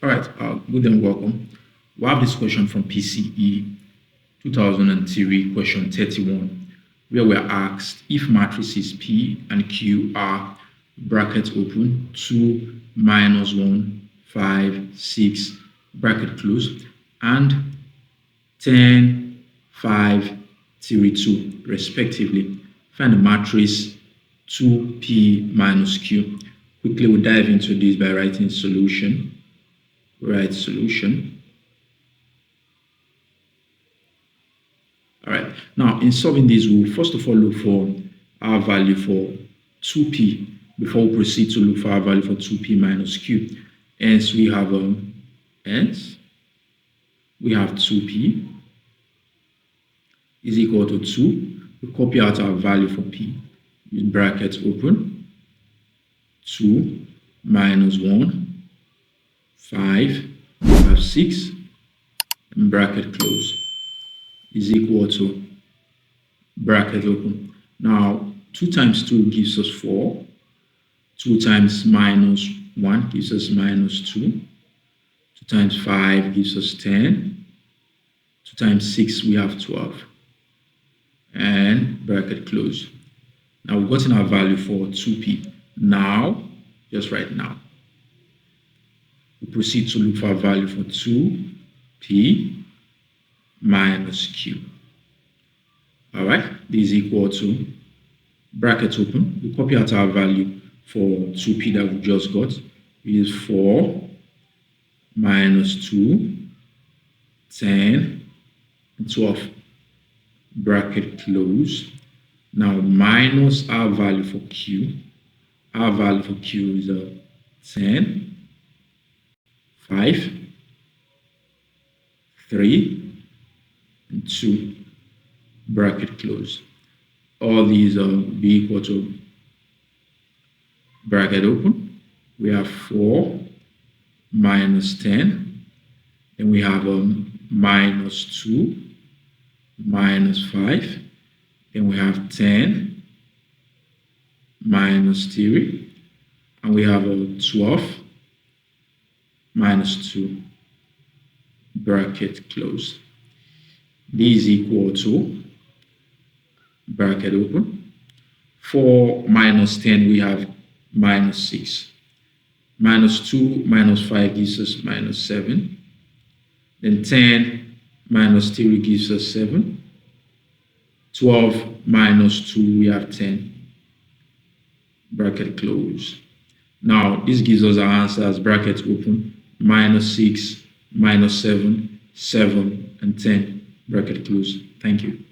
All right, good and welcome. We have this question from PCE 2003, question 31, where we are asked if matrices P and Q are bracket open 2, -1, 5, 6, bracket close, and 10, 5, 3, 2, respectively. Find the matrix 2P minus Q. Quickly, we'll dive into this by writing solution. Write solution. All right. Now, in solving this, we'll first of all look for our value for 2P before we proceed to look for our value for 2P minus Q. Hence, we have 2P is equal to 2. We copy out our value for P. Use brackets open. 2 minus 1. 5, 6, and bracket close is equal to bracket open. Now, 2 times 2 gives us 4. 2 times -1 gives us -2. 2 times 5 gives us 10. 2 times 6, we have 12. And bracket close. Now, we've gotten our value for 2P. Now, just right now, we proceed to look for a value for 2P minus Q. All right, this is equal to bracket open. We copy out our value for 2P that we just got. It is 4 minus 2, 10, and 12. Bracket close. Now minus our value for Q. Our value for Q is 10. 5, 3, and 2, bracket close. All these will be equal to bracket open. We have 4 minus 10, and we have minus 2 minus 5, and we have 10 minus 3, and we have 12 minus 2, bracket close. This is equal to bracket open. 4 minus 10, we have minus 6. Minus 2 minus 5 gives us minus 7. Then 10 minus 3 gives us 7. 12 minus 2, we have 10. Bracket close. Now, this gives us our answer as bracket open. -6, -7, 7, and 10, bracket close. Thank you.